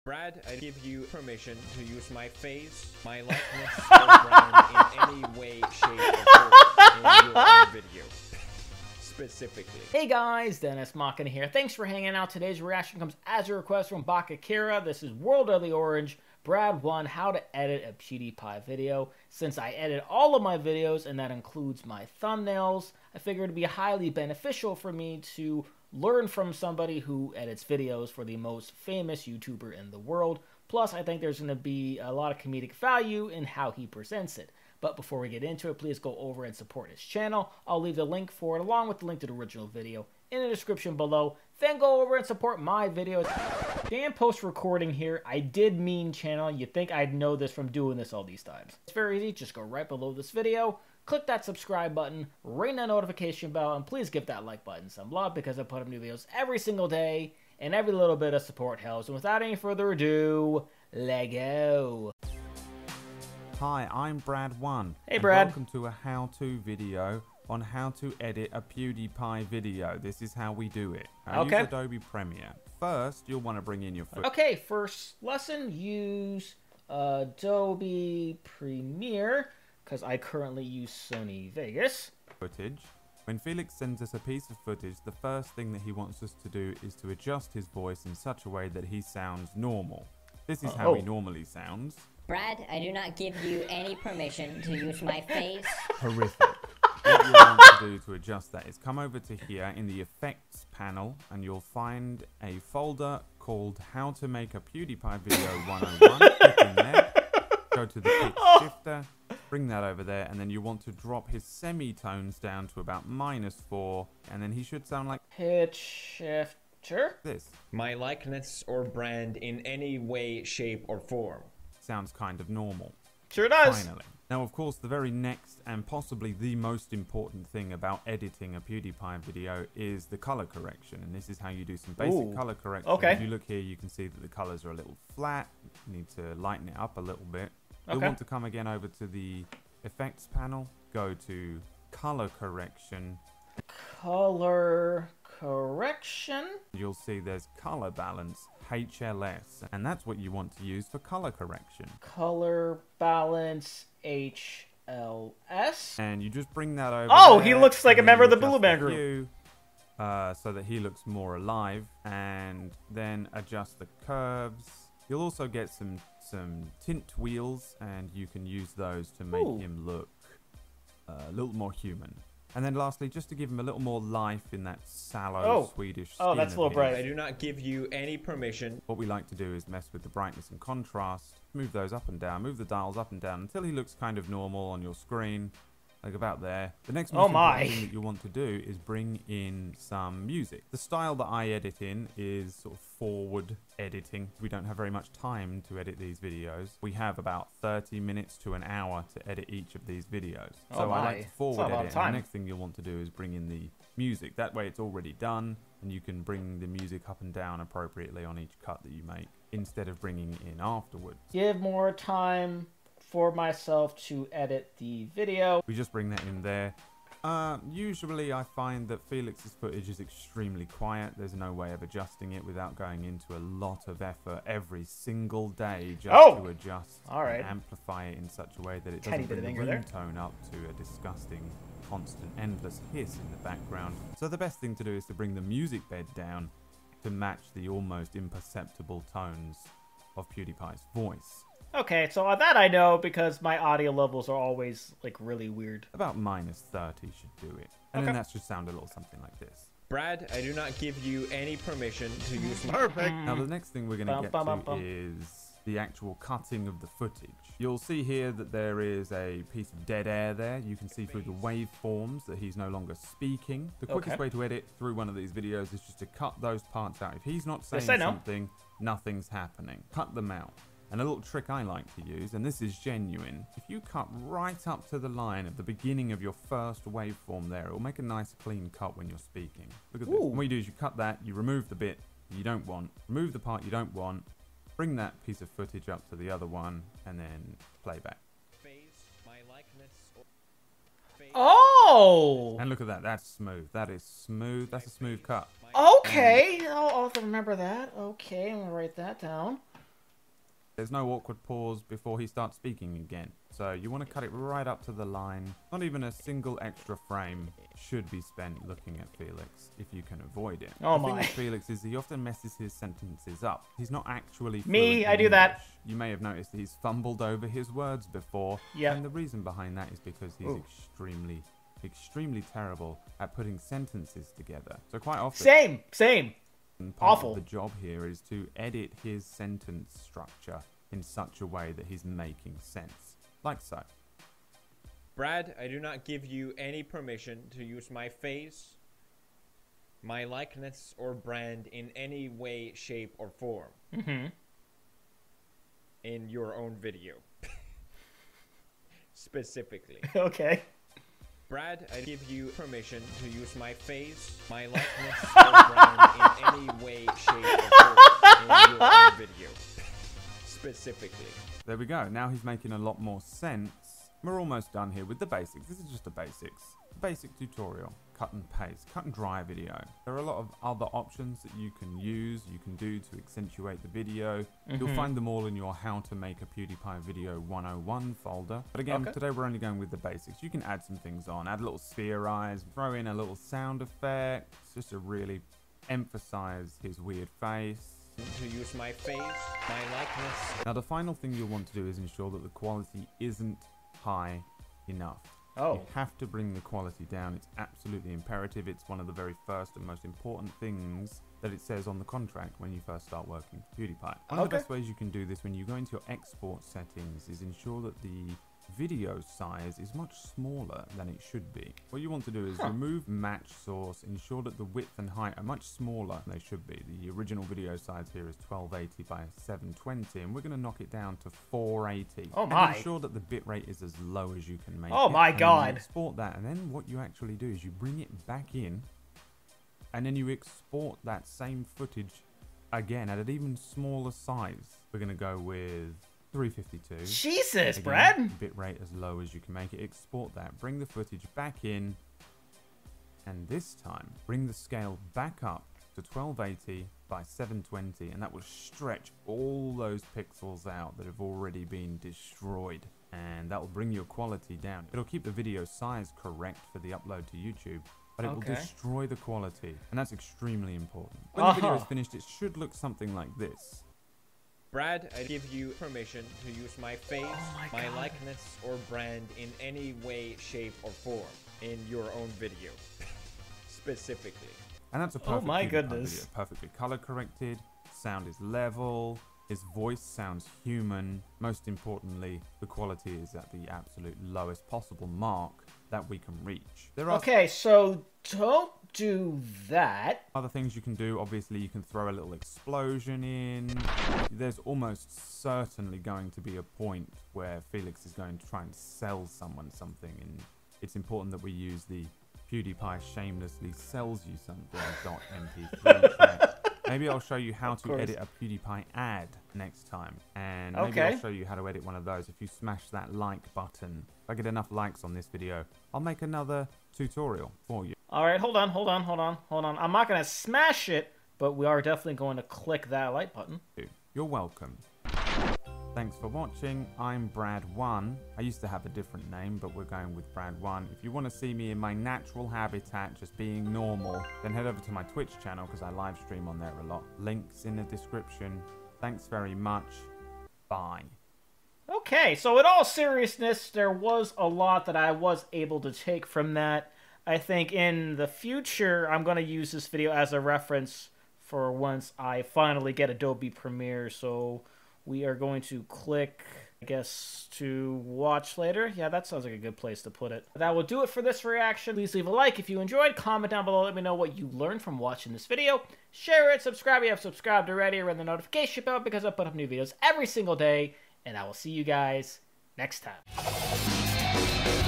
Brad, I give you permission to use my face, my likeness, or brand in any way, shape, or form in your own video. Specifically. Hey guys, Dennis Machina here. Thanks for hanging out. Today's reaction comes as a request from Bakakira. This is World of the Orange, Brad1, how to edit a Pewdiepie video. Since I edit all of my videos, and that includes my thumbnails, I figured it'd be highly beneficial for me to learn from somebody who edits videos for the most famous YouTuber in the world. Plus, I think there's going to be a lot of comedic value in how he presents it. But before we get into it, please go over and support his channel. I'll leave the link for it along with the link to the original video in the description below. Then go over and support my videos. Damn post-recording here. I did mean channel. You'd think I'd know this from doing this all these times. It's very easy. Just go right below this video. Click that subscribe button, ring that notification bell, and please give that like button some love because I put up new videos every single day, and every little bit of support helps. And without any further ado, LEGGO. Hi, I'm Brad1. Hey, Brad. Welcome to a how-to video on how to edit a Pewdiepie video. This is how we do it. Okay. Use Adobe Premiere. First, you'll want to bring in your footage. Okay, first lesson, use Adobe Premiere, because I currently use Sony Vegas. When Felix sends us a piece of footage, the first thing that he wants us to do is to adjust his voice in such a way that he sounds normal. This is how he normally sounds. Brad, I do not give you any permission to use my face. Horrific. What you want to do to adjust that is come over to here in the effects panel and you'll find a folder called How to Make a Pewdiepie Video 101. Click in there, go to the pitch shifter, bring that over there, and then you want to drop his semitones down to about -4, and then he should sound like Pitch shifter. this. My likeness or brand in any way, shape, or form. Sounds kind of normal. Sure does. Finally. Now, of course, the very next and possibly the most important thing about editing a Pewdiepie video is the color correction. And this is how you do some basic color correction. Okay. If you look here, you can see that the colors are a little flat. You need to lighten it up a little bit. Okay. You'll want to come again over to the effects panel, go to color correction. Color correction. You'll see there's color balance, HLS, and that's what you want to use for color correction. Color balance HLS. And you just bring that over. Oh, there, he looks like a and member then of the you Blue adjust Man Group. hue, so that he looks more alive, and then adjust the curves. You'll also get some tint wheels, and you can use those to make him look a little more human. And then lastly, just to give him a little more life in that sallow Swedish skin. Oh, that's a little of bright. I do not give you any permission. What we like to do is mess with the brightness and contrast, move those up and down, move the dials up and down until he looks kind of normal on your screen, like about there. The next most important thing that you want to do is bring in some music. The style that I edit in is sort of forward editing. We don't have very much time to edit these videos. We have about 30 minutes to an hour to edit each of these videos. So I like to forward edit, and the next thing you'll want to do is bring in the music. That way it's already done, and you can bring the music up and down appropriately on each cut that you make, instead of bringing it in afterwards. Give more time for myself to edit the video. We just bring that in there. Usually I find that Felix's footage is extremely quiet. There's no way of adjusting it without going into a lot of effort every single day just to adjust and amplify it in such a way that it doesn't bring the room tone up to a disgusting, constant, endless hiss in the background. So the best thing to do is to bring the music bed down to match the almost imperceptible tones of Pewdiepie's voice. Okay, so that I know because my audio levels are always like really weird. About -30 should do it. And then that should sound a little something like this. Brad, I do not give you any permission to use my... Perfect. Now the next thing we're going to get to is the actual cutting of the footage. You'll see here that there is a piece of dead air there. You can see through the waveforms that he's no longer speaking. The quickest way to edit through one of these videos is just to cut those parts out. If he's not saying something, nothing's happening. Cut them out. And a little trick I like to use, and this is genuine, if you cut right up to the line at the beginning of your first waveform there, it will make a nice clean cut when you're speaking. Look at this. And what you do is you cut that, you remove the bit you don't want, remove the part you don't want, bring that piece of footage up to the other one, and then play back. Oh! And look at that, that's smooth. That is smooth. That's a smooth cut. Okay, I'll have to remember that. Okay, I'm gonna write that down. There's no awkward pause before he starts speaking again. So you want to cut it right up to the line. Not even a single extra frame should be spent looking at Felix if you can avoid it. Oh the thing my. with Felix is he often messes his sentences up. He's not actually Me, fluent I in do that. English. You may have noticed he's fumbled over his words before. Yeah. And the reason behind that is because he's extremely terrible at putting sentences together. So quite often... Same. Part Awful. of the job here is to edit his sentence structure in such a way that he's making sense. Like so. Brad, I do not give you any permission to use my face, my likeness, or brand in any way, shape, or form. In your own video. Specifically. Okay. Brad, I give you permission to use my face, my likeness, or brand in any way, shape, or form in your own video. Specifically. There we go. Now he's making a lot more sense. We're almost done here with the basics. This is just the basics. Basic tutorial. Cut and paste. Cut and dry video. There are a lot of other options that you can use, you can do to accentuate the video. You'll find them all in your How to Make a PewDiePie Video 101 folder. But again, today we're only going with the basics. You can add some things on. Add a little sphere eyes, throw in a little sound effect, just to really emphasize his weird face. To use my face, my likeness. Now the final thing you'll want to do is ensure that the quality isn't high enough. You have to bring the quality down. It's absolutely imperative. It's one of the very first and most important things that it says on the contract when you first start working for PewDiePie. One of the best ways you can do this when you go into your export settings is ensure that the video size is much smaller than it should be. What you want to do is remove match source, ensure that the width and height are much smaller than they should be. The original video size here is 1280 by 720 and we're going to knock it down to 480. Oh my. And ensure that the bitrate is as low as you can make it. Oh my god. You export that and then what you actually do is you bring it back in and then you export that same footage again at an even smaller size. We're going to go with 352. Jesus, Again, Brad. Bitrate as low as you can make it. Export that. Bring the footage back in. And this time, bring the scale back up to 1280 by 720. And that will stretch all those pixels out that have already been destroyed. And that will bring your quality down. It'll keep the video size correct for the upload to YouTube. But it will destroy the quality. And that's extremely important. When the video is finished, it should look something like this. Brad, I give you permission to use my face, my likeness, or brand in any way, shape, or form in your own video. Specifically. And that's a perfect goodness. video. Perfectly color corrected, sound is level, his voice sounds human. Most importantly, the quality is at the absolute lowest possible mark that we can reach. There are so don't do that. other things you can do. Obviously, you can throw a little explosion in. There's almost certainly going to be a point where Felix is going to try and sell someone something, and it's important that we use the PewDiePie shamelessly sells you something .mp3 track. Maybe I'll show you how to edit a PewDiePie ad next time. And maybe I'll show you how to edit one of those. If you smash that like button, if I get enough likes on this video, I'll make another tutorial for you. Alright, hold on. I'm not going to smash it, but we are definitely going to click that like button. You're welcome. Thanks for watching. I'm Brad1. I used to have a different name, but we're going with Brad1. If you want to see me in my natural habitat, just being normal, then head over to my Twitch channel because I live stream on there a lot. Links in the description. Thanks very much. Bye. Okay, so in all seriousness, there was a lot that I was able to take from that. I think in the future, I'm going to use this video as a reference for once I finally get Adobe Premiere, so we are going to click, I guess, to watch later. Yeah, that sounds like a good place to put it. That will do it for this reaction. Please leave a like if you enjoyed. Comment down below. Let me know what you learned from watching this video. Share it. Subscribe if you have subscribed already. Ring the notification bell because I put up new videos every single day. And I will see you guys next time.